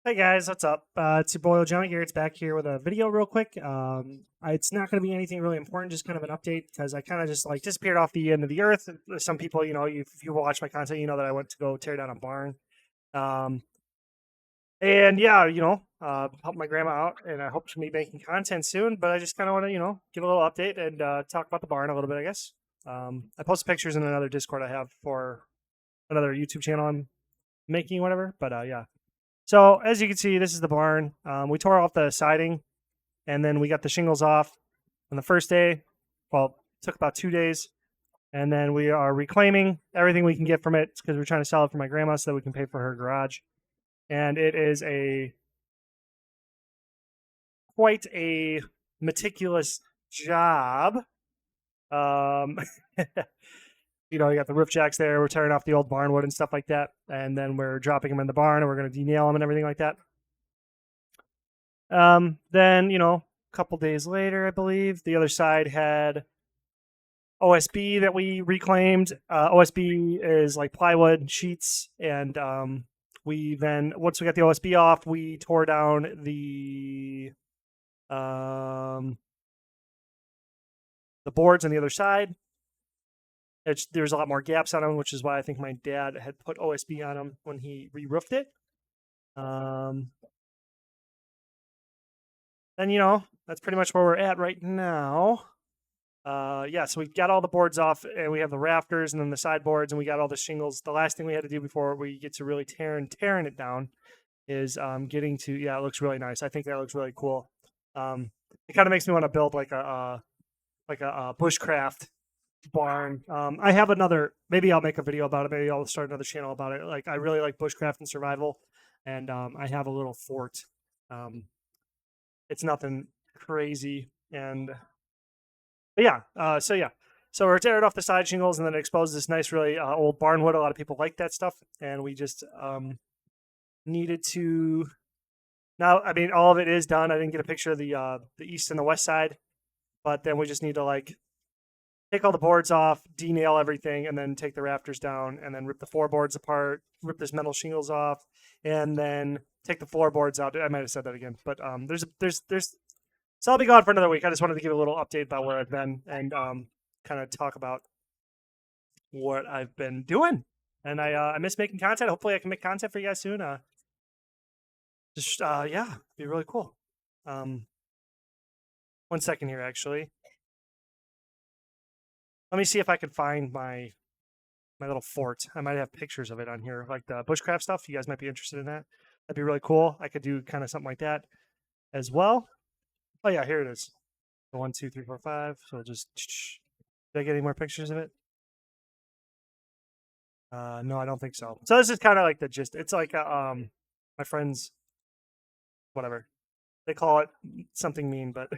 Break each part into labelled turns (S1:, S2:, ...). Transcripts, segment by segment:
S1: Hey guys, what's up? It's your boy Johnny here. It's back here with a video real quick. It's not going to be anything really important, just kind of an update because I kind of just like disappeared off the end of the earth. Some people, if you watch my content, you know that I went to go tear down a barn. Um, and yeah, help my grandma out, and I hope to be making content soon. But I just kind of want to, give a little update and talk about the barn a little bit, I guess. I posted pictures in another Discord I have for another YouTube channel I'm making, whatever. But yeah. So as you can see, this is the barn. We tore off the siding, and then we got the shingles off on the first day. Well, it took about 2 days, and then we are reclaiming everything we can get from it because we're trying to sell it for my grandma so that we can pay for her garage. And it is quite a meticulous job. Um, you got the roof jacks there. We're tearing off the old barn wood and stuff like that, and then we're dropping them in the barn, and we're going to denail them and everything like that. Then, a couple days later, I believe, the other side had OSB that we reclaimed. OSB is like plywood sheets. And we then, once we got the OSB off, we tore down the boards on the other side. There's a lot more gaps on them, which is why I think my dad had put OSB on them when he re-roofed it. Then, that's pretty much where we're at right now. Yeah, so we got all the boards off, and we have the rafters and then the sideboards, and we got all the shingles. The last thing we had to do before we get to really tearing it down is getting to, yeah, it looks really nice. I think that looks really cool. It kind of makes me want to build like a bushcraft barn. I have maybe I'll make a video about it. Maybe I'll start another channel about it. Like, I really like bushcraft and survival, and I have a little fort. It's nothing crazy, but yeah. So we're tearing off the side shingles and then expose this nice, really old barn wood. A lot of people like that stuff, and we just needed to. Now, I mean, all of it is done. I didn't get a picture of the east and the west side, but then we just need to like take all the boards off, denail everything, and then take the rafters down, and then rip the floorboards apart, rip this metal shingles off, and then take the floorboards out. I might have said that again, but there's. So I'll be gone for another week. I just wanted to give a little update about where I've been and kind of talk about what I've been doing. And I miss making content. Hopefully, I can make content for you guys soon. Yeah, be really cool. 1 second here, actually. Let me see if I can find my little fort. I might have pictures of it on here, like the bushcraft stuff. You guys might be interested in that. That'd be really cool. I could do kind of something like that as well. Oh yeah, here it is. 1, 2, 3, 4, 5. So just did I get any more pictures of it? No, I don't think so. So this is kind of like the gist. It's like my friends, whatever they call it, something mean, but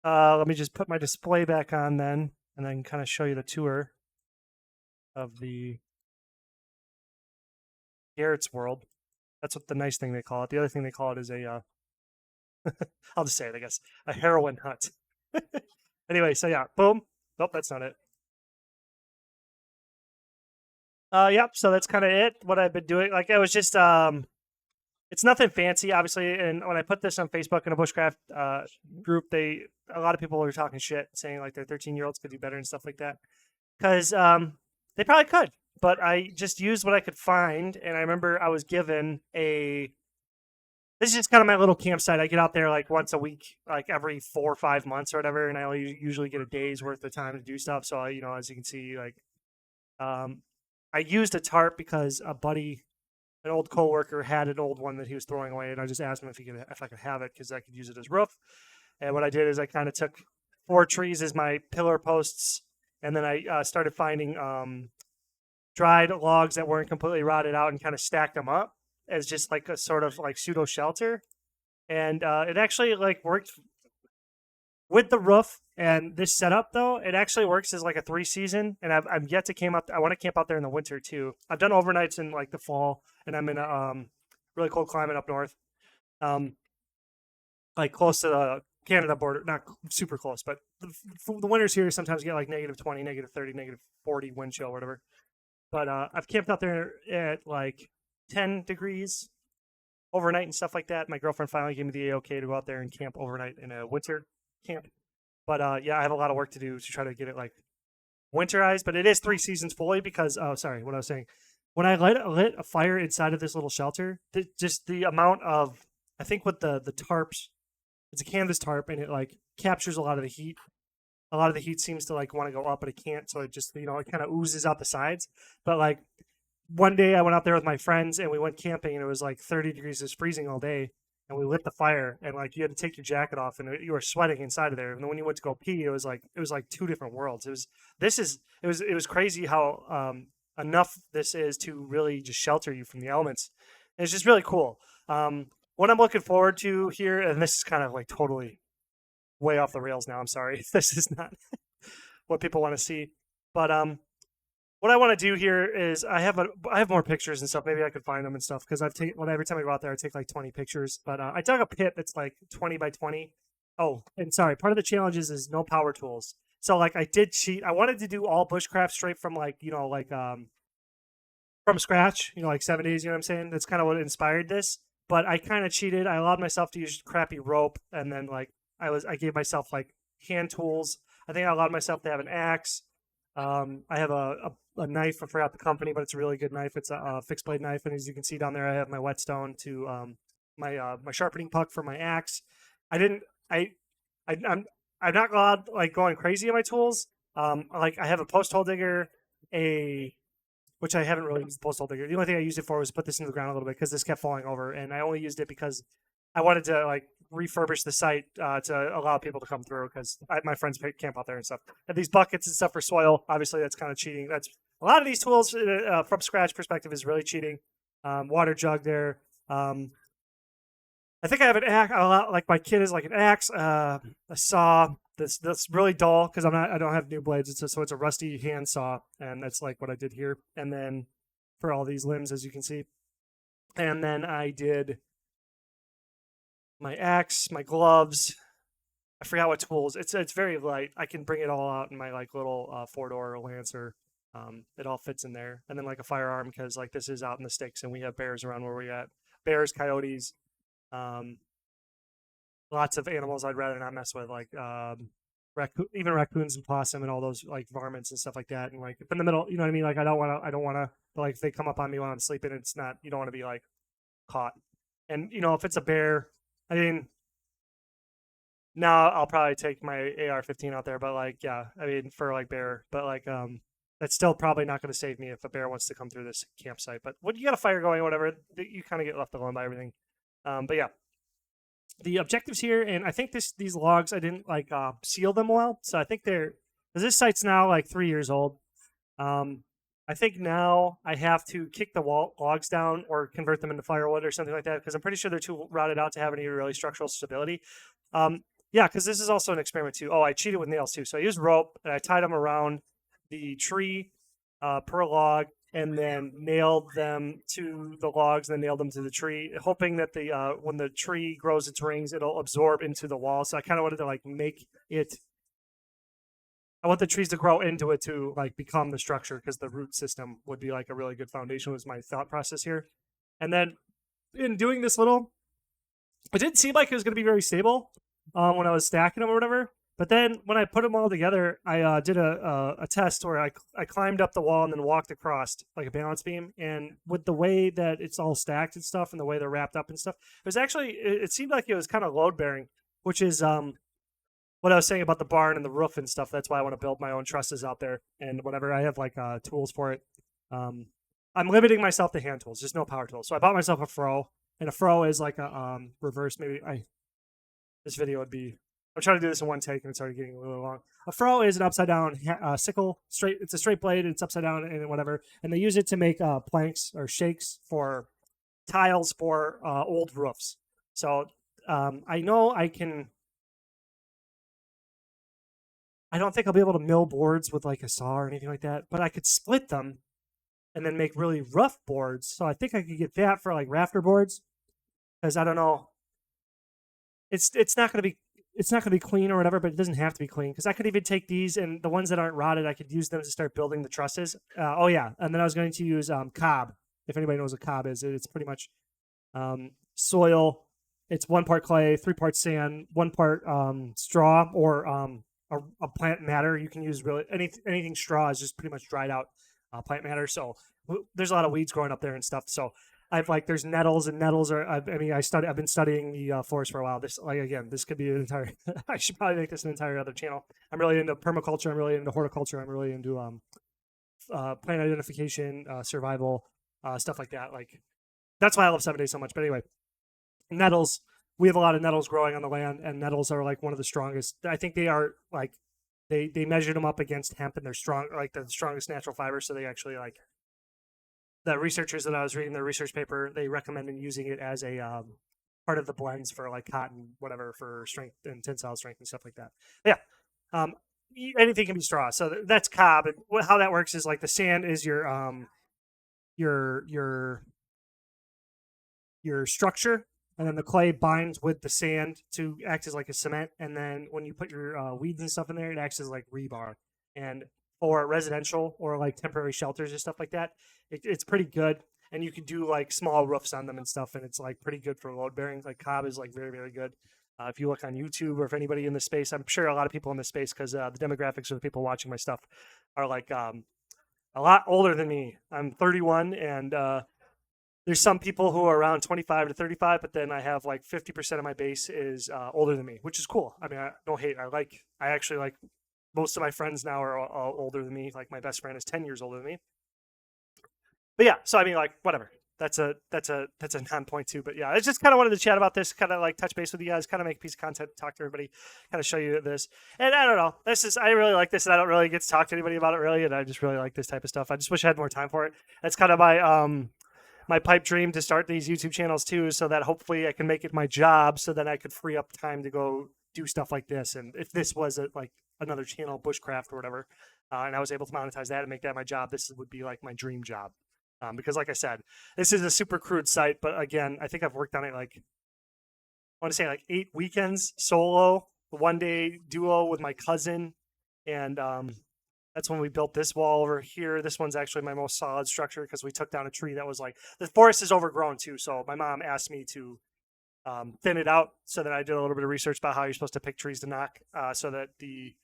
S1: let me just put my display back on then, and then kind of show you the tour of the Garrett's World. That's what the nice thing they call it. The other thing they call it is a I'll just say it, I guess, a heroin hut. Anyway, so yeah, boom. Nope, that's not it. Yep. So that's kind of it. What I've been doing, like, it was just it's nothing fancy, obviously. And when I put this on Facebook in a bushcraft group, a lot of people were talking shit, saying like their 13-year-olds could do better and stuff like that, because they probably could. But I just used what I could find, and I remember I was given this is just kind of my little campsite. I get out there like once a week, like every 4 or 5 months or whatever, and I only usually get a day's worth of time to do stuff. So as you can see, like, I used a tarp because a buddy, an old coworker, had an old one that he was throwing away, and I just asked him if I could have it because I could use it as roof. And what I did is I kind of took 4 trees as my pillar posts, and then I started finding dried logs that weren't completely rotted out and kind of stacked them up as just like a sort of like pseudo shelter. And it actually like worked with the roof and this setup, though. It actually works as like a 3-season, and I'm yet to camp out. I want to camp out there in the winter too. I've done overnights in like the fall, and I'm in a really cold climate up north, like close to the Canada border. Not super close, but the winters here sometimes get like -20, -30, -40 wind chill, whatever. But I've camped out there at like 10 degrees overnight and stuff like that. My girlfriend finally gave me the okay to go out there and camp overnight in a winter camp. But yeah, I have a lot of work to do to try to get it like winterized. But it is 3 seasons fully because sorry, what I was saying. When I lit a fire inside of this little shelter, just the amount of I think with the tarps, it's a canvas tarp and it like captures a lot of the heat. A lot of the heat seems to like want to go up, but it can't. So it just it kind of oozes out the sides. But like one day I went out there with my friends and we went camping and it was like 30 degrees, it was freezing all day. And we lit the fire and like you had to take your jacket off and you were sweating inside of there. And then when you went to go pee, it was like two different worlds. It was crazy how enough this is to really just shelter you from the elements. And it's just really cool. What I'm looking forward to here, and this is kind of like totally way off the rails now. I'm sorry. This is not what people want to see. But what I want to do here is I have more pictures and stuff. Maybe I could find them and stuff because every time I go out there I take like 20 pictures. But I dug a pit that's like 20 by 20. Oh, and sorry, part of the challenges is no power tools. So like I did cheat. I wanted to do all bushcraft straight from like from scratch. Like 7 days. You know what I'm saying? That's kind of what inspired this. But I kind of cheated. I allowed myself to use crappy rope, and then like I gave myself like hand tools. I think I allowed myself to have an axe. I have a knife. I forgot the company, but it's a really good knife. It's a fixed blade knife, and as you can see down there, I have my whetstone to my sharpening puck for my axe. I'm not glad like going crazy on my tools. Like I have a post hole digger, which I haven't really used the post hole digger. The only thing I used it for was put this into the ground a little bit because this kept falling over, and I only used it because I wanted to like refurbish the site to allow people to come through because my friends camp out there and stuff. And these buckets and stuff for soil, obviously that's kind of cheating. That's a lot of these tools from scratch perspective is really cheating. Water jug there. I think I have an axe. Like my kid is like an axe, a saw. That's really dull because I don't have new blades. So it's a rusty hand saw, and that's like what I did here. And then for all these limbs, as you can see, and then I did my axe, my gloves. I forgot what tools. It's very light. I can bring it all out in my like little 4-door Lancer. It all fits in there, and then like a firearm because like this is out in the sticks, and we have bears around where we at. Bears, coyotes, lots of animals I'd rather not mess with, like even raccoons and possum and all those like varmints and stuff like that. And like in the middle, you know what I mean? Like I don't want to. Like if they come up on me while I'm sleeping, it's not. You don't want to be like caught. And if it's a bear. I mean, now I'll probably take my AR-15 out there, but like, yeah, I mean, for like bear, but like, that's still probably not going to save me if a bear wants to come through this campsite. But when you got a fire going, or whatever, you kind of get left alone by everything. But yeah, the objectives here, and I think these logs I didn't like seal them well, so I think this site's now like 3 years old. I think now I have to kick the logs down or convert them into firewood or something like that because I'm pretty sure they're too rotted out to have any really structural stability. Yeah, because this is also an experiment too. Oh, I cheated with nails too. So I used rope and I tied them around the tree per log and then nailed them to the logs and then nailed them to the tree, hoping that when the tree grows its rings, it'll absorb into the wall. So I kind of wanted to like make it. I want the trees to grow into it to like become the structure because the root system would be like a really good foundation was my thought process here. And then in doing this it didn't seem like it was going to be very stable when I was stacking them or whatever. But then when I put them all together, I did a test where I climbed up the wall and then walked across like a balance beam. And with the way that it's all stacked and stuff and the way they're wrapped up and stuff, it seemed like it was kind of load bearing, which is what I was saying about the barn and the roof and stuff. That's why I want to build my own trusses out there and whatever. I have like tools for it. I'm limiting myself to hand tools, just no power tools. So I bought myself a froe, and a froe is like a reverse. This video would be. I'm trying to do this in one take, and it's already getting a little long. A froe is an upside down sickle. It's a straight blade. And it's upside down and whatever. And they use it to make planks or shakes for tiles for old roofs. So I know I can. I don't think I'll be able to mill boards with like a saw or anything like that, but I could split them and then make really rough boards. So I think I could get that for like rafter boards, because I don't know. It's not going to be clean or whatever, but it doesn't have to be clean because I could even take these and the ones that aren't rotted, I could use them to start building the trusses. Oh yeah, and then I was going to use cob. If anybody knows what cob is, it's pretty much Soil, it's 1 part clay, 3 parts sand, 1 part straw or a plant matter. You can use really anything straw is just pretty much dried out plant matter. So there's a lot of weeds growing up there and stuff. So I've there's nettles, and nettles are. I've been studying the forest for a while. This could be an entire. I should probably make this an entire other channel. I'm really into permaculture. I'm really into horticulture. I'm really into plant identification, survival, stuff like that. That's why I love 7 days so much. But anyway, nettles. We have a lot of nettles growing on the land, and nettles are one of the strongest. I think they are they measured them up against hemp, and they're strong, the strongest natural fiber. So they actually the researchers that I was reading their research paper, they recommended using it as a part of the blends for cotton, whatever, for strength and tensile strength and stuff like that. But yeah, anything can be straw. So that's cob. And how that works is the sand is your structure, and then the clay binds with the sand to act as a cement. And then when you put your weeds and stuff in there, it acts as rebar. And for residential or temporary shelters and stuff like that, it's pretty good. And you can do small roofs on them and stuff, and it's pretty good for load bearing. Cob is very, very good. If you look on YouTube, or if anybody in this space, I'm sure a lot of people in this space, because the demographics of the people watching my stuff are a lot older than me. I'm 31, and there's some people who are around 25 to 35, but then I have 50% of my base is older than me, which is cool. I mean, I don't hate. I actually most of my friends now are all older than me. My best friend is 10 years older than me. But yeah, so I mean, whatever. That's a non-point too. But yeah, I just kind of wanted to chat about this, kind of touch base with you guys, kind of make a piece of content, talk to everybody, kind of show you this. And I don't know, I really like this, and I don't really get to talk to anybody about it really, and I just really like this type of stuff. I just wish I had more time for it. That's kind of my pipe dream, to start these YouTube channels too, so that hopefully I can make it my job, so then I could free up time to go do stuff like this. And if this was another channel, bushcraft or whatever, and I was able to monetize that and make that my job, this would be my dream job. Because like I said, this is a super crude site, but again, I think I've worked on it I want to say 8 weekends solo, 1 day duo with my cousin, and that's when we built this wall over here. This one's actually my most solid structure, because we took down a tree that was the forest is overgrown too. So my mom asked me to thin it out. So then I did a little bit of research about how you're supposed to pick trees to knock, so that the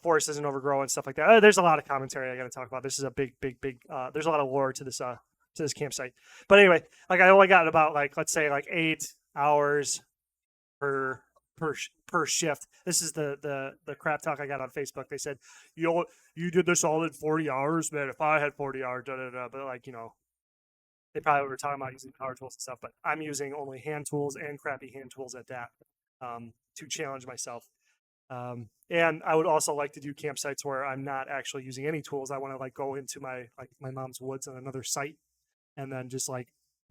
S1: forest doesn't overgrow and stuff like that. There's a lot of commentary I got to talk about. This is a big. There's a lot of lore to this campsite. But anyway, I only got about let's say 8 hours per shift. This is the crap talk I got on Facebook. They said, you did this all in 40 hours, man. If I had 40 hours, da da da. But they probably were talking about using power tools and stuff. But I'm using only hand tools, and crappy hand tools at that, to challenge myself. And I would also like to do campsites where I'm not actually using any tools. I want to go into my mom's woods on another site, and then just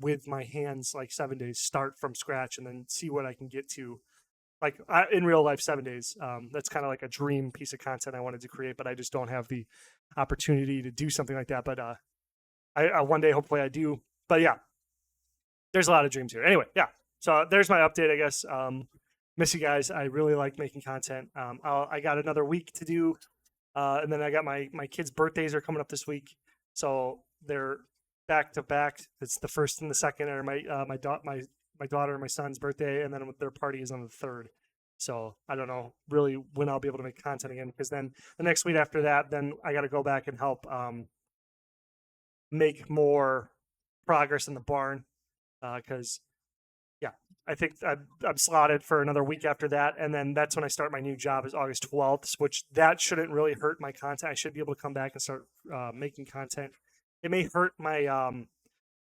S1: with my hands 7 days, start from scratch, and then see what I can get to. In real life, 7 days. That's kind of a dream piece of content I wanted to create, but I just don't have the opportunity to do something like that. But I one day, hopefully I do. But yeah, there's a lot of dreams here. Anyway, yeah. So there's my update, I guess. Miss you guys. I really like making content. I got another week to do, and then I got my kids' birthdays are coming up this week, so they're back to back. It's the first and the second, or my daughter and my son's birthday, and then their party is on the 3rd. So I don't know really when I'll be able to make content again, because then the next week after that, then I got to go back and help make more progress in the barn, because I think I'm slotted for another week after that, and then that's when I start my new job, is August 12th, which that shouldn't really hurt my content. I should be able to come back and start making content. It may hurt my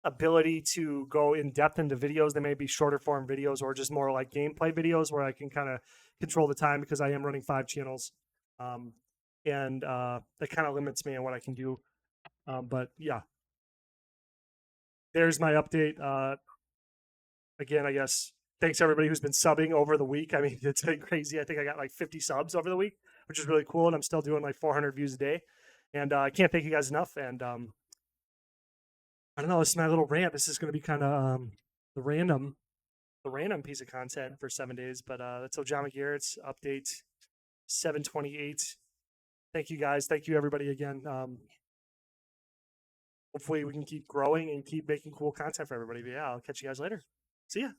S1: ability to go in depth into videos. They may be shorter form videos, or just more gameplay videos where I can kind of control the time, because I am running 5 channels, and that kind of limits me on what I can do. But yeah, there's my update. Again, I guess thanks everybody who's been subbing over the week. I mean, it's been crazy. I think I got 50 subs over the week, which is really cool. And I'm still doing 400 views a day. And I can't thank you guys enough. And I don't know, this is my little rant. This is going to be kind of the random piece of content for 7 days. But that's Ojama Garrett's update 728. Thank you guys. Thank you everybody again. hopefully we can keep growing and keep making cool content for everybody. But yeah, I'll catch you guys later. See ya.